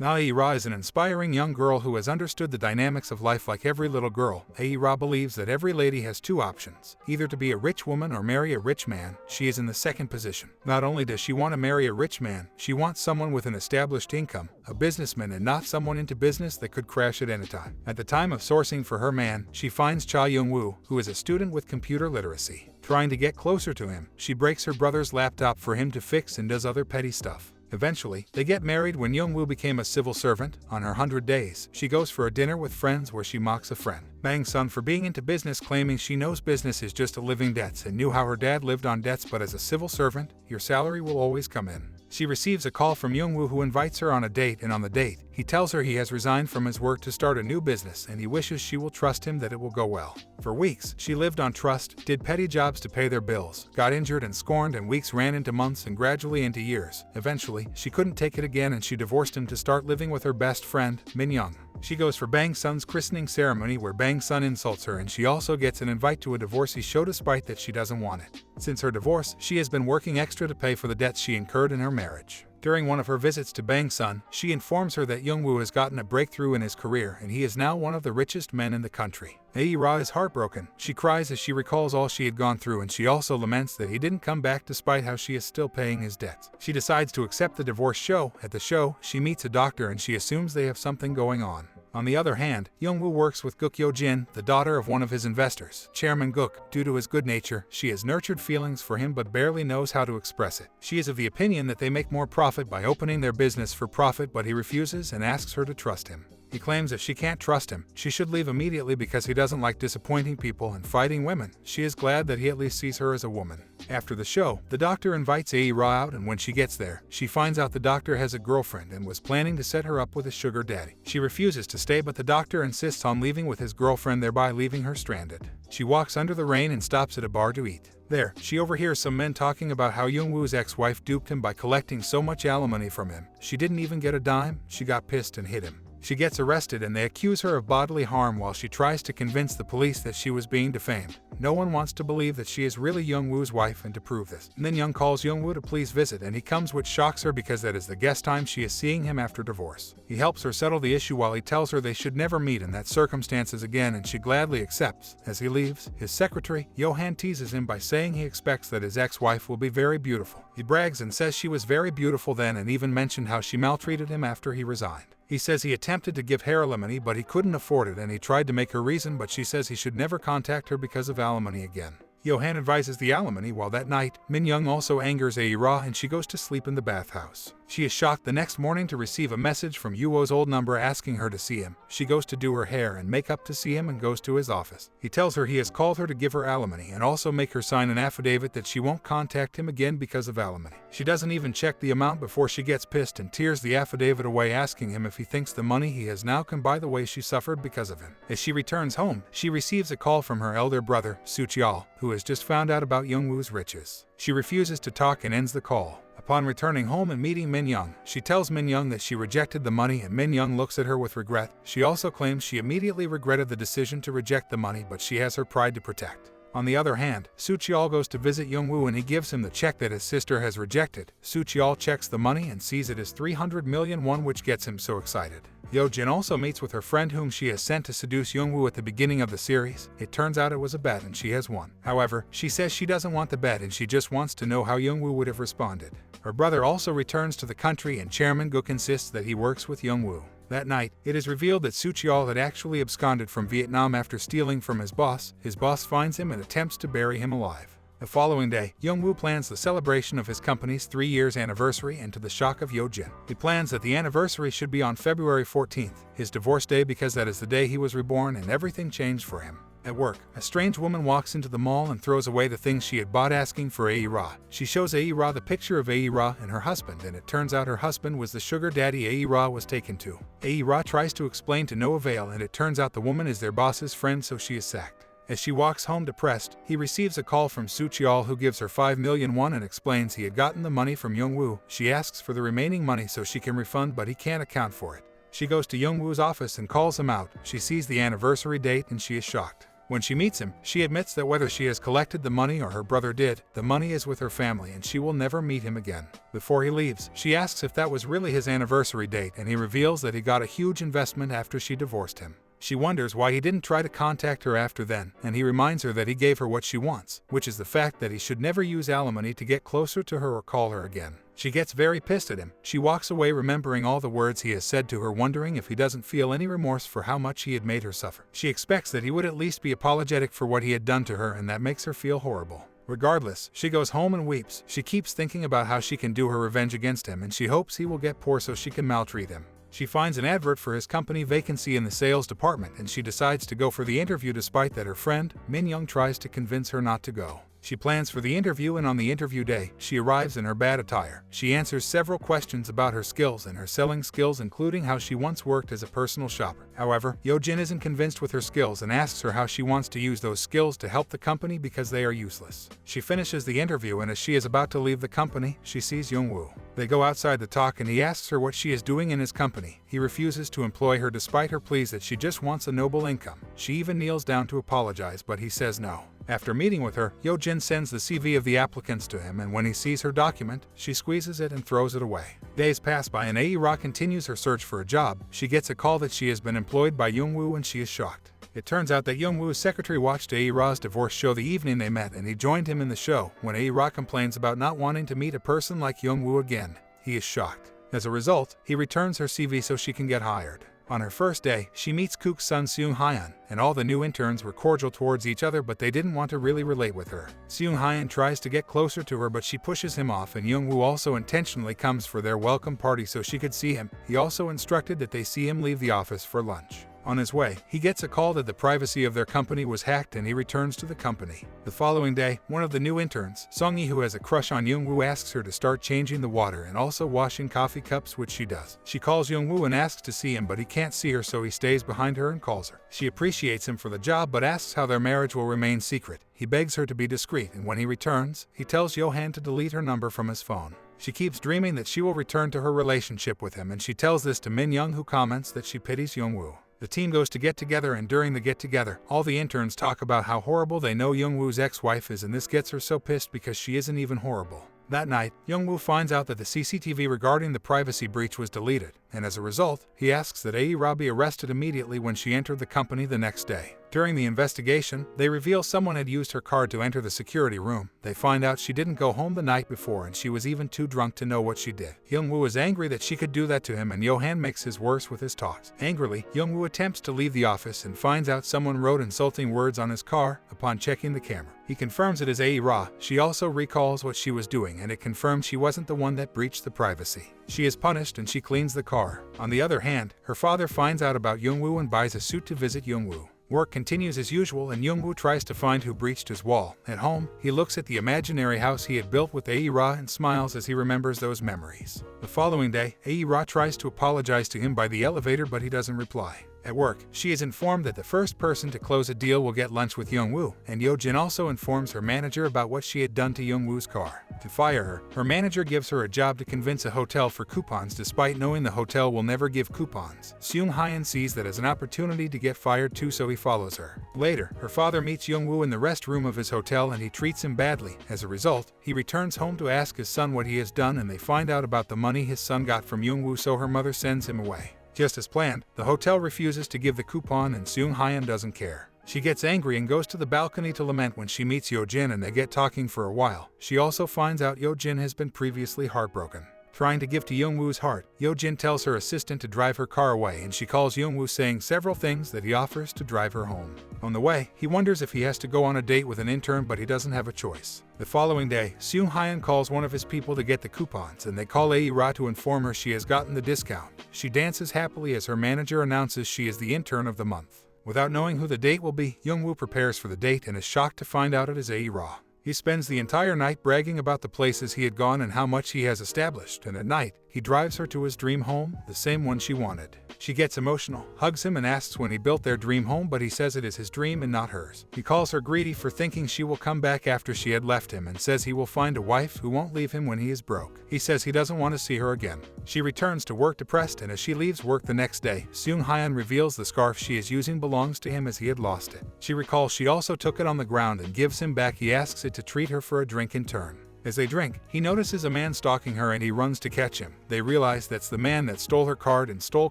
Now Aira is an inspiring young girl who has understood the dynamics of life like every little girl. Aira believes that every lady has two options, either to be a rich woman or marry a rich man. She is in the second position. Not only does she want to marry a rich man, she wants someone with an established income, a businessman, and not someone into business that could crash at any time. At the time of sourcing for her man, she finds Cha Young-woo, who is a student with computer literacy. Trying to get closer to him, she breaks her brother's laptop for him to fix and does other petty stuff. Eventually, they get married when Young-woo became a civil servant. On her 100 days, she goes for a dinner with friends where she mocks a friend, Bang-sun, for being into business, claiming she knows business is just a living debts and knew how her dad lived on debts, but as a civil servant, your salary will always come in. She receives a call from Young-woo, who invites her on a date, and on the date, he tells her he has resigned from his work to start a new business and he wishes she will trust him that it will go well. For weeks, she lived on trust, did petty jobs to pay their bills, got injured and scorned, and weeks ran into months and gradually into years. Eventually, she couldn't take it again and she divorced him to start living with her best friend, Min-young. She goes for Bang-sun's christening ceremony where Bang-sun insults her, and she also gets an invite to a divorcee show despite that she doesn't want it. Since her divorce, she has been working extra to pay for the debts she incurred in her marriage. During one of her visits to Bang-sun, she informs her that Young-woo has gotten a breakthrough in his career and he is now one of the richest men in the country. Aira is heartbroken. She cries as she recalls all she had gone through, and she also laments that he didn't come back despite how she is still paying his debts. She decides to accept the divorce show. At the show, she meets a doctor and she assumes they have something going on. On the other hand, Young-woo works with Guk Yo-jin, the daughter of one of his investors, Chairman Guk. Due to his good nature, she has nurtured feelings for him but barely knows how to express it. She is of the opinion that they make more profit by opening their business for profit, but he refuses and asks her to trust him. He claims if she can't trust him, she should leave immediately because he doesn't like disappointing people and fighting women. She is glad that he at least sees her as a woman. After the show, the doctor invites Aira out, and when she gets there, she finds out the doctor has a girlfriend and was planning to set her up with a sugar daddy. She refuses to stay, but the doctor insists on leaving with his girlfriend, thereby leaving her stranded. She walks under the rain and stops at a bar to eat. There, she overhears some men talking about how Young-woo's ex-wife duped him by collecting so much alimony from him. She didn't even get a dime. She got pissed and hit him. She gets arrested and they accuse her of bodily harm while she tries to convince the police that she was being defamed. No one wants to believe that she is really Young-woo's wife, and to prove this, Min-young calls Young-woo to please visit, and he comes, which shocks her because that is the guest time she is seeing him after divorce. He helps her settle the issue while he tells her they should never meet in that circumstances again, and she gladly accepts. As he leaves, his secretary, Johan, teases him by saying he expects that his ex-wife will be very beautiful. He brags and says she was very beautiful then, and even mentioned how she maltreated him after he resigned. He says he attempted to give her alimony but he couldn't afford it, and he tried to make her reason, but she says he should never contact her because of alimony again. Johan advises the alimony, while that night, Min-young also angers Aira and she goes to sleep in the bathhouse. She is shocked the next morning to receive a message from Yuo's old number asking her to see him. She goes to do her hair and makeup to see him and goes to his office. He tells her he has called her to give her alimony and also make her sign an affidavit that she won't contact him again because of alimony. She doesn't even check the amount before she gets pissed and tears the affidavit away, asking him if he thinks the money he has now can buy the way she suffered because of him. As she returns home, she receives a call from her elder brother, Soo-cheol, who has just found out about Young-woo's riches. She refuses to talk and ends the call. Upon returning home and meeting Min-young, she tells Min-young that she rejected the money, and Min-young looks at her with regret. She also claims she immediately regretted the decision to reject the money, but she has her pride to protect. On the other hand, Soo-cheol goes to visit Young-woo and he gives him the check that his sister has rejected. Soo-cheol checks the money and sees it as 300 million won, which gets him so excited. Yo-jin also meets with her friend whom she has sent to seduce Young-woo at the beginning of the series. It turns out it was a bet and she has won. However, she says she doesn't want the bet and she just wants to know how Young-woo would have responded. Her brother also returns to the country and Chairman Guk insists that he works with Young-woo. That night, it is revealed that Soo-cheol had actually absconded from Vietnam after stealing from his boss. His boss finds him and attempts to bury him alive. The following day, Young-woo plans the celebration of his company's 3-year anniversary, and to the shock of Yo-jin, he plans that the anniversary should be on February 14th, his divorce day, because that is the day he was reborn, and everything changed for him. At work, a strange woman walks into the mall and throws away the things she had bought, asking for Aira. She shows Aira the picture of Aira and her husband, and it turns out her husband was the sugar daddy Aira was taken to. Aira tries to explain to no avail, and it turns out the woman is their boss's friend, so she is sacked. As she walks home depressed, he receives a call from Soo-cheol, who gives her 5 million won and explains he had gotten the money from Young-woo. She asks for the remaining money so she can refund, but he can't account for it. She goes to Young-woo's office and calls him out. She sees the anniversary date and she is shocked. When she meets him, she admits that whether she has collected the money or her brother did, the money is with her family and she will never meet him again. Before he leaves, she asks if that was really his anniversary date, and he reveals that he got a huge investment after she divorced him. She wonders why he didn't try to contact her after then, and he reminds her that he gave her what she wants, which is the fact that he should never use alimony to get closer to her or call her again. She gets very pissed at him. She walks away remembering all the words he has said to her, wondering if he doesn't feel any remorse for how much he had made her suffer. She expects that he would at least be apologetic for what he had done to her, and that makes her feel horrible. Regardless, she goes home and weeps. She keeps thinking about how she can do her revenge against him, and she hopes he will get poor so she can maltreat him. She finds an advert for his company vacancy in the sales department, and she decides to go for the interview despite that her friend, Min Young, tries to convince her not to go. She plans for the interview, and on the interview day, she arrives in her bad attire. She answers several questions about her skills and her selling skills, including how she once worked as a personal shopper. However, Yojin isn't convinced with her skills and asks her how she wants to use those skills to help the company because they are useless. She finishes the interview, and as she is about to leave the company, she sees Youngwoo. They go outside to talk, and he asks her what she is doing in his company. He refuses to employ her despite her pleas that she just wants a noble income. She even kneels down to apologize, but he says no. After meeting with her, Yojin sends the CV of the applicants to him, and when he sees her document, she squeezes it and throws it away. Days pass by and Aira continues her search for a job. She gets a call that she has been employed by Youngwoo, and she is shocked. It turns out that Youngwoo's secretary watched Aira's divorce show the evening they met, and he joined him in the show. When Aira complains about not wanting to meet a person like Youngwoo again, he is shocked. As a result, he returns her CV so she can get hired. On her first day, she meets Kook's son Seung-hyun, and all the new interns were cordial towards each other, but they didn't want to really relate with her. Seung-hyun tries to get closer to her, but she pushes him off, and Youngwoo also intentionally comes for their welcome party so she could see him. He also instructed that they see him leave the office for lunch. On his way, he gets a call that the privacy of their company was hacked, and he returns to the company. The following day, one of the new interns, Sung-yi, who has a crush on Youngwoo, asks her to start changing the water and also washing coffee cups, which she does. She calls Youngwoo and asks to see him, but he can't see her, so he stays behind her and calls her. She appreciates him for the job but asks how their marriage will remain secret. He begs her to be discreet, and when he returns, he tells Johan to delete her number from his phone. She keeps dreaming that she will return to her relationship with him, and she tells this to Min Young, who comments that she pities Youngwoo. The team goes to get together, and during the get-together, all the interns talk about how horrible they know Youngwoo's ex-wife is, and this gets her so pissed because she isn't even horrible. That night, Youngwoo finds out that the CCTV regarding the privacy breach was deleted, and as a result, he asks that Aira be arrested immediately when she entered the company the next day. During the investigation, they reveal someone had used her card to enter the security room. They find out she didn't go home the night before, and she was even too drunk to know what she did. Youngwoo is angry that she could do that to him, and Johan makes his worse with his talks. Angrily, Youngwoo attempts to leave the office and finds out someone wrote insulting words on his car. Upon checking the camera, he confirms it is Aira. She also recalls what she was doing, and it confirms she wasn't the one that breached the privacy. She is punished and she cleans the car. On the other hand, her father finds out about Youngwoo and buys a suit to visit Youngwoo. Work continues as usual, and Youngwoo tries to find who breached his wall. At home, he looks at the imaginary house he had built with Aira and smiles as he remembers those memories. The following day, Aira tries to apologize to him by the elevator, but he doesn't reply. At work, she is informed that the first person to close a deal will get lunch with Youngwoo, and Yojin also informs her manager about what she had done to Youngwoo's car. To fire her, her manager gives her a job to convince a hotel for coupons despite knowing the hotel will never give coupons. Seung-hyun sees that as an opportunity to get fired too, so he follows her. Later, her father meets Youngwoo in the restroom of his hotel, and he treats him badly. As a result, he returns home to ask his son what he has done, and they find out about the money his son got from Youngwoo, so her mother sends him away. Just as planned, the hotel refuses to give the coupon, and Seung-hyun doesn't care. She gets angry and goes to the balcony to lament when she meets Yojin, and they get talking for a while. She also finds out Yojin has been previously heartbroken. Trying to give to Youngwoo's heart, Yojin tells her assistant to drive her car away, and she calls Youngwoo, saying several things that he offers to drive her home. On the way, he wonders if he has to go on a date with an intern, but he doesn't have a choice. The following day, Seung-hyun calls one of his people to get the coupons, and they call Aira to inform her she has gotten the discount. She dances happily as her manager announces she is the intern of the month. Without knowing who the date will be, Youngwoo prepares for the date and is shocked to find out it is Aira. He spends the entire night bragging about the places he had gone and how much he has established, and at night, he drives her to his dream home, the same one she wanted. She gets emotional, hugs him and asks when he built their dream home, but he says it is his dream and not hers. He calls her greedy for thinking she will come back after she had left him and says he will find a wife who won't leave him when he is broke. He says he doesn't want to see her again. She returns to work depressed, and as she leaves work the next day, Seung-hyun reveals the scarf she is using belongs to him as he had lost it. She recalls she also took it on the ground and gives him back. He asks it to treat her for a drink in turn. As they drink, he notices a man stalking her and he runs to catch him. They realize that's the man that stole her card and stole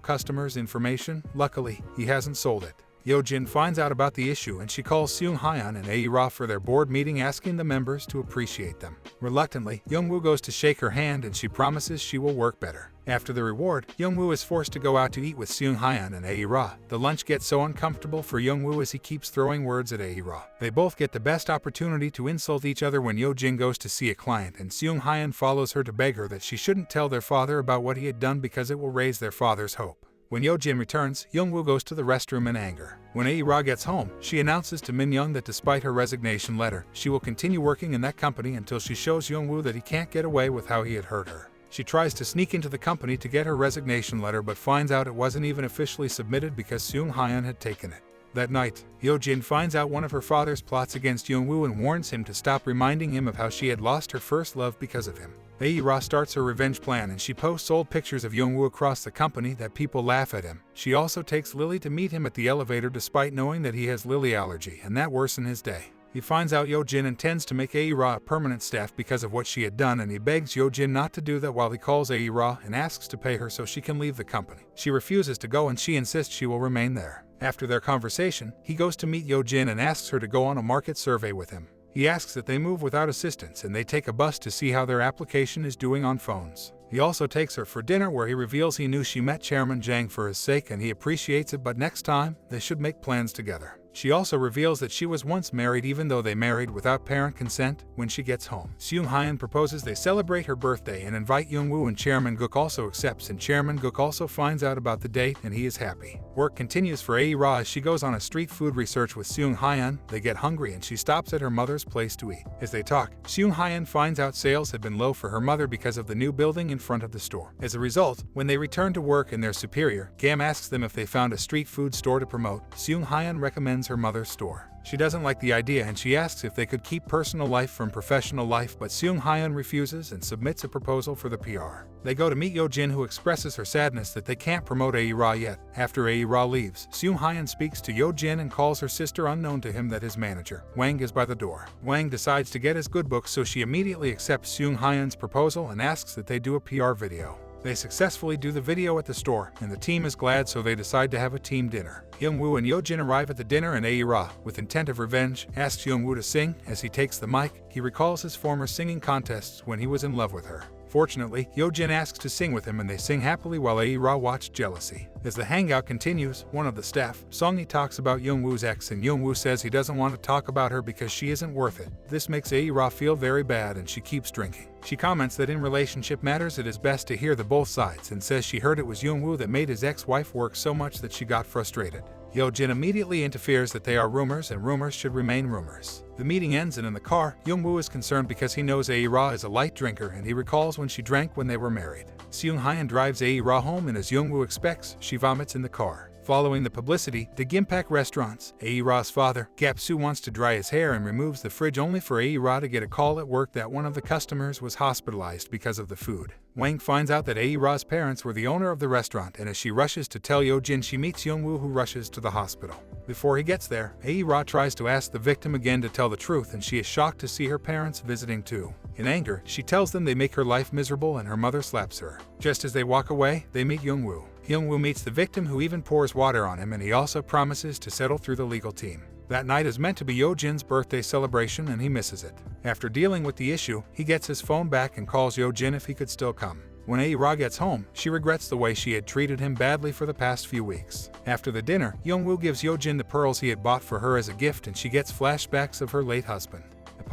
customers' information. Luckily, he hasn't sold it. Yeojin finds out about the issue and she calls Seung-hyun and Aira for their board meeting, asking the members to appreciate them. Reluctantly, Youngwoo goes to shake her hand and she promises she will work better. After the reward, Youngwoo is forced to go out to eat with Seung-hyun and Aira. The lunch gets so uncomfortable for Youngwoo as he keeps throwing words at Aira. They both get the best opportunity to insult each other when Yeojin goes to see a client and Seung-hyun follows her to beg her that she shouldn't tell their father about what he had done because it will raise their father's hope. When Yeojin returns, Youngwoo goes to the restroom in anger. When Aira gets home, she announces to Minyoung that despite her resignation letter, she will continue working in that company until she shows Youngwoo that he can't get away with how he had hurt her. She tries to sneak into the company to get her resignation letter but finds out it wasn't even officially submitted because Seung-hyun had taken it. That night, Yeojin finds out one of her father's plots against Youngwoo and warns him to stop reminding him of how she had lost her first love because of him. Aira starts her revenge plan and she posts old pictures of Youngwoo across the company that people laugh at him. She also takes Lily to meet him at the elevator despite knowing that he has Lily allergy, and that worsens his day. He finds out Yeojin intends to make Aira a permanent staff because of what she had done, and he begs Yeojin not to do that while he calls Aira and asks to pay her so she can leave the company. She refuses to go and she insists she will remain there. After their conversation, he goes to meet Yeojin and asks her to go on a market survey with him. He asks that they move without assistance and they take a bus to see how their application is doing on phones. He also takes her for dinner where he reveals he knew she met Chairman Jang for his sake and he appreciates it, but next time, they should make plans together. She also reveals that she was once married even though they married without parent consent. When she gets home, Seung-hyun proposes they celebrate her birthday and invite Youngwoo, and Chairman Gook also accepts, and Chairman Gook also finds out about the date and he is happy. Work continues for Aira as she goes on a street food research with Seung-hyun. They get hungry and she stops at her mother's place to eat. As they talk, Seung-hyun finds out sales had been low for her mother because of the new building in front of the store. As a result, when they return to work and their superior, Gam asks them if they found a street food store to promote, Seung-hyun recommends her mother's store. She doesn't like the idea and she asks if they could keep personal life from professional life, but Seung-hyun refuses and submits a proposal for the PR. They go to meet Yeojin, who expresses her sadness that they can't promote Aira yet. After Aira leaves, Seung-hyun speaks to Yeojin and calls her sister unknown to him that his manager, Wang, is by the door. Wang decides to get his good books, so she immediately accepts Seung-hyun's proposal and asks that they do a PR video. They successfully do the video at the store, and the team is glad, so they decide to have a team dinner. Youngwoo and Yeojin arrive at the dinner and Aira, with intent of revenge, asks Youngwoo to sing. As he takes the mic, he recalls his former singing contests when he was in love with her. Fortunately, Yeojin asks to sing with him and they sing happily while Aira watched jealousy. As the hangout continues, one of the staff, Songi, talks about Youngwoo's ex, and Youngwoo says he doesn't want to talk about her because she isn't worth it. This makes Aira feel very bad and she keeps drinking. She comments that in relationship matters it is best to hear the both sides and says she heard it was Youngwoo that made his ex-wife work so much that she got frustrated. Yeojin immediately interferes that they are rumors and rumors should remain rumors. The meeting ends, and in the car, Youngwoo is concerned because he knows Aira is a light drinker and he recalls when she drank when they were married. Seung-hyun drives Aira home and as Youngwoo expects, she vomits in the car. Following the publicity, the Gimpak restaurants, Aira's father, Gap-soo, wants to dry his hair and removes the fridge only for Aira to get a call at work that one of the customers was hospitalized because of the food. Wang finds out that Aira's parents were the owner of the restaurant, and as she rushes to tell Yeojin, she meets Youngwoo, who rushes to the hospital. Before he gets there, Aira tries to ask the victim again to tell the truth, and she is shocked to see her parents visiting too. In anger, she tells them they make her life miserable and her mother slaps her. Just as they walk away, they meet Youngwoo. Youngwoo meets the victim, who even pours water on him, and he also promises to settle through the legal team. That night is meant to be Yeojin's birthday celebration and he misses it. After dealing with the issue, he gets his phone back and calls Yeojin if he could still come. When Aira gets home, she regrets the way she had treated him badly for the past few weeks. After the dinner, Youngwoo gives Yeojin the pearls he had bought for her as a gift and she gets flashbacks of her late husband.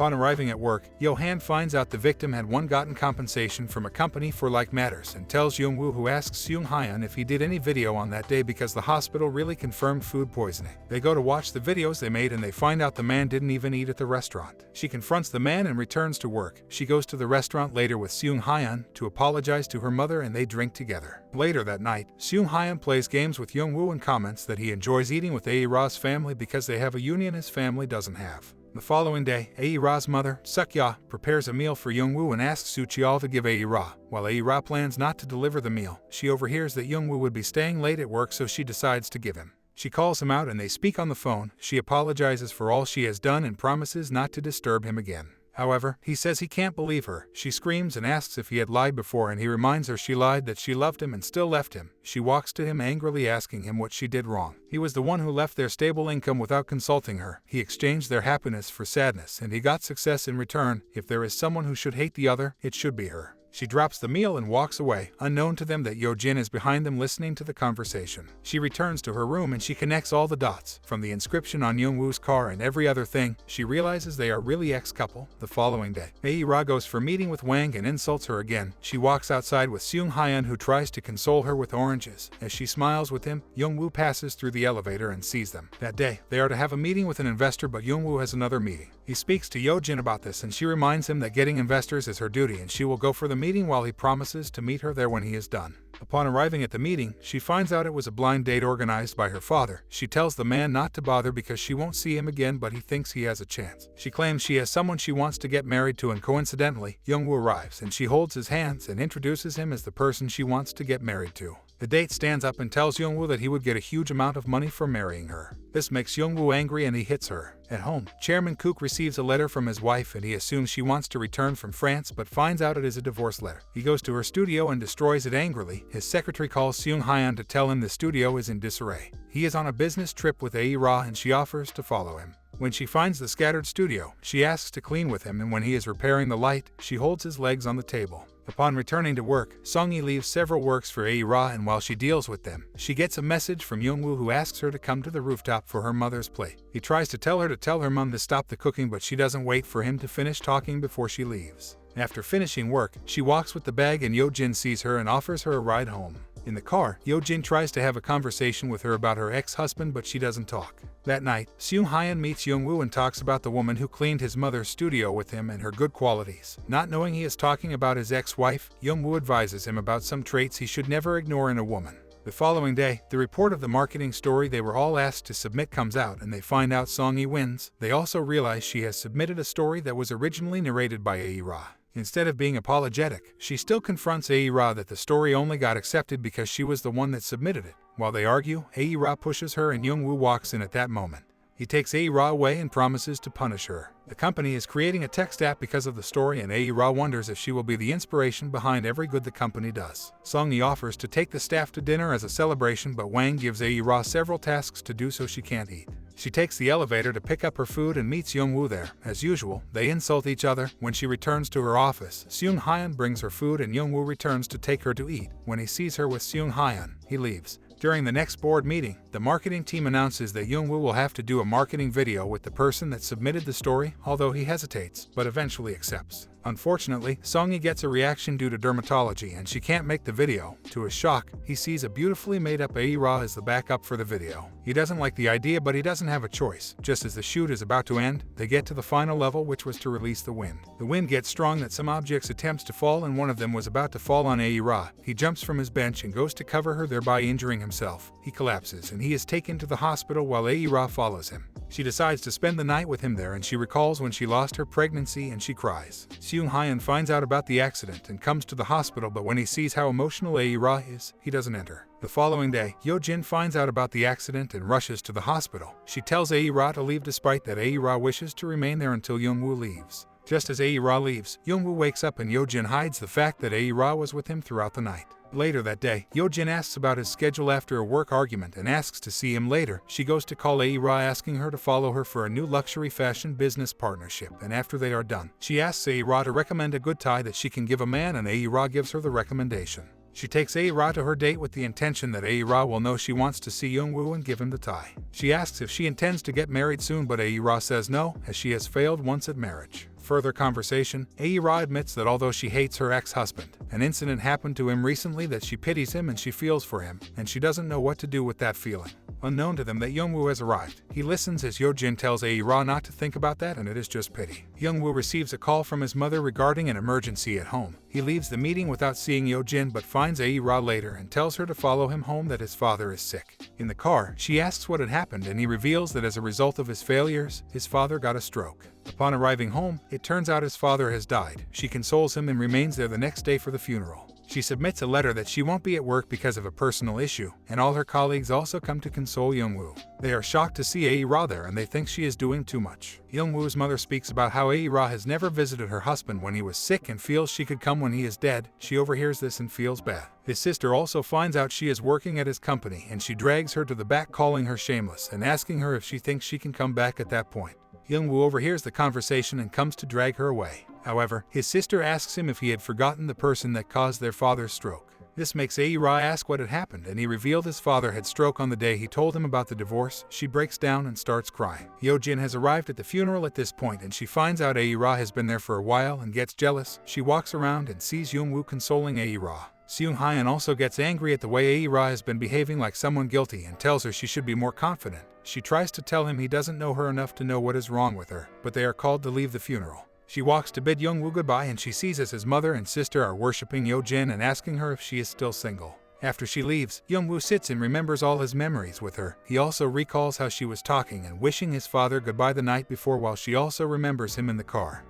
Upon arriving at work, Yo-han finds out the victim had gotten compensation from a company for like matters and tells Young-woo, who asks Seung-hyun if he did any video on that day because the hospital really confirmed food poisoning. They go to watch the videos they made and they find out the man didn't even eat at the restaurant. She confronts the man and returns to work. She goes to the restaurant later with Seung-hyun to apologize to her mother and they drink together. Later that night, Seung-hyun plays games with Young-woo and comments that he enjoys eating with Ae-ra's family because they have a union his family doesn't have. The following day, Ae-ra's mother, Suk-ya, prepares a meal for Young-woo and asks Soo-cheol to give Ae-ra. While Ae-ra plans not to deliver the meal, she overhears that Young-woo would be staying late at work, so she decides to give him. She calls him out and they speak on the phone. She apologizes for all she has done and promises not to disturb him again. However, he says he can't believe her. She screams and asks if he had lied before, and he reminds her she lied, that she loved him and still left him. She walks to him angrily asking him what she did wrong. He was the one who left their stable income without consulting her. He exchanged their happiness for sadness and he got success in return. If there is someone who should hate the other, it should be her. She drops the meal and walks away, unknown to them that Yo-jin is behind them listening to the conversation. She returns to her room and she connects all the dots. From the inscription on Young-woo's car and every other thing, she realizes they are really ex-couple. The following day, Ae-ra goes for meeting with Wang and insults her again. She walks outside with Seung-hyun, who tries to console her with oranges. As she smiles with him, Young-woo passes through the elevator and sees them. That day, they are to have a meeting with an investor, but Young-woo has another meeting. He speaks to Yo-jin about this and she reminds him that getting investors is her duty and she will go for the meeting while he promises to meet her there when he is done. Upon arriving at the meeting, she finds out it was a blind date organized by her father. She tells the man not to bother because she won't see him again, but he thinks he has a chance. She claims she has someone she wants to get married to, and coincidentally, Young-woo arrives and she holds his hands and introduces him as the person she wants to get married to. The date stands up and tells Young-woo that he would get a huge amount of money for marrying her. This makes Young-woo angry and he hits her. At home, Chairman Kook receives a letter from his wife and he assumes she wants to return from France, but finds out it is a divorce letter. He goes to her studio and destroys it angrily. His secretary calls Seung-hyun to tell him the studio is in disarray. He is on a business trip with Ae-ra and she offers to follow him. When she finds the scattered studio, she asks to clean with him, and when he is repairing the light, she holds his legs on the table. Upon returning to work, Song-yi leaves several works for Ae-ra, and while she deals with them, she gets a message from Young-woo, who asks her to come to the rooftop for her mother's plate. He tries to tell her mom to stop the cooking, but she doesn't wait for him to finish talking before she leaves. After finishing work, she walks with the bag and Yo-jin sees her and offers her a ride home. In the car, Yo-jin tries to have a conversation with her about her ex-husband, but she doesn't talk. That night, Seung-hyun meets Young-woo and talks about the woman who cleaned his mother's studio with him and her good qualities. Not knowing he is talking about his ex-wife, Young-woo advises him about some traits he should never ignore in a woman. The following day, the report of the marketing story they were all asked to submit comes out and they find out Song-yi wins. They also realize she has submitted a story that was originally narrated by Ae-ra. Instead of being apologetic, she still confronts Ae-ra that the story only got accepted because she was the one that submitted it. While they argue, Ae-ra pushes her and Young-woo walks in at that moment. He takes Ae-ra away and promises to punish her. The company is creating a text app because of the story, and Ae-ra wonders if she will be the inspiration behind every good the company does. Song-yi offers to take the staff to dinner as a celebration, but Wang gives Ae-ra several tasks to do so she can't eat. She takes the elevator to pick up her food and meets Young-woo there. As usual, they insult each other. When she returns to her office, Seung-hyun brings her food and Young-woo returns to take her to eat. When he sees her with Seung-hyun, he leaves. During the next board meeting, the marketing team announces that Young-woo will have to do a marketing video with the person that submitted the story, although he hesitates, but eventually accepts. Unfortunately, Song-yi gets a reaction due to dermatology and she can't make the video. To his shock, he sees a beautifully made up Ae-ra as the backup for the video. He doesn't like the idea, but he doesn't have a choice. Just as the shoot is about to end, they get to the final level, which was to release the wind. The wind gets strong that some objects attempts to fall, and one of them was about to fall on Ae-ra. He jumps from his bench and goes to cover her, thereby injuring himself. He collapses and he is taken to the hospital while Ae-ra follows him. She decides to spend the night with him there, and she recalls when she lost her pregnancy and she cries. Seung-hyun finds out about the accident and comes to the hospital, but when he sees how emotional Ae-ra is, he doesn't enter. The following day, Yo-jin finds out about the accident and rushes to the hospital. She tells Ae-ra to leave despite that Ae-ra wishes to remain there until Young-woo leaves. Just as Ae-ra leaves, Young-woo wakes up and Yo-jin hides the fact that Ae-ra was with him throughout the night. Later that day, Yo-jin asks about his schedule after a work argument and asks to see him later. She goes to call Ae-ra, asking her to follow her for a new luxury fashion business partnership, and after they are done, she asks Ae-ra to recommend a good tie that she can give a man, and Ae-ra gives her the recommendation. She takes Ae-ra to her date with the intention that Ae-ra will know she wants to see Young-woo and give him the tie. She asks if she intends to get married soon, but Ae-ra says no, as she has failed once at marriage. Further conversation, Aira admits that although she hates her ex-husband, an incident happened to him recently that she pities him and she feels for him, and she doesn't know what to do with that feeling. Unknown to them that Youngwoo has arrived. He listens as Yojin tells Aira not to think about that and it is just pity. Youngwoo receives a call from his mother regarding an emergency at home. He leaves the meeting without seeing Yojin but finds Aira later and tells her to follow him home that his father is sick. In the car, she asks what had happened and he reveals that as a result of his failures, his father got a stroke. Upon arriving home, it turns out his father has died. She consoles him and remains there the next day for the funeral. She submits a letter that she won't be at work because of a personal issue, and all her colleagues also come to console Youngwoo. They are shocked to see Aira there and they think she is doing too much. Youngwoo's mother speaks about how Aira has never visited her husband when he was sick and feels she could come when he is dead. She overhears this and feels bad. His sister also finds out she is working at his company and she drags her to the back calling her shameless and asking her if she thinks she can come back at that point. Youngwoo overhears the conversation and comes to drag her away. However, his sister asks him if he had forgotten the person that caused their father's stroke. This makes Aira ask what had happened and he revealed his father had stroke on the day he told him about the divorce. She breaks down and starts crying. Yojin has arrived at the funeral at this point and she finds out Aira has been there for a while and gets jealous. She walks around and sees Youngwoo consoling Aira. Seung-hyun also gets angry at the way Aira has been behaving like someone guilty and tells her she should be more confident. She tries to tell him he doesn't know her enough to know what is wrong with her, but they are called to leave the funeral. She walks to bid Youngwoo goodbye and she sees as his mother and sister are worshipping Yojin and asking her if she is still single. After she leaves, Youngwoo sits and remembers all his memories with her. He also recalls how she was talking and wishing his father goodbye the night before while she also remembers him in the car.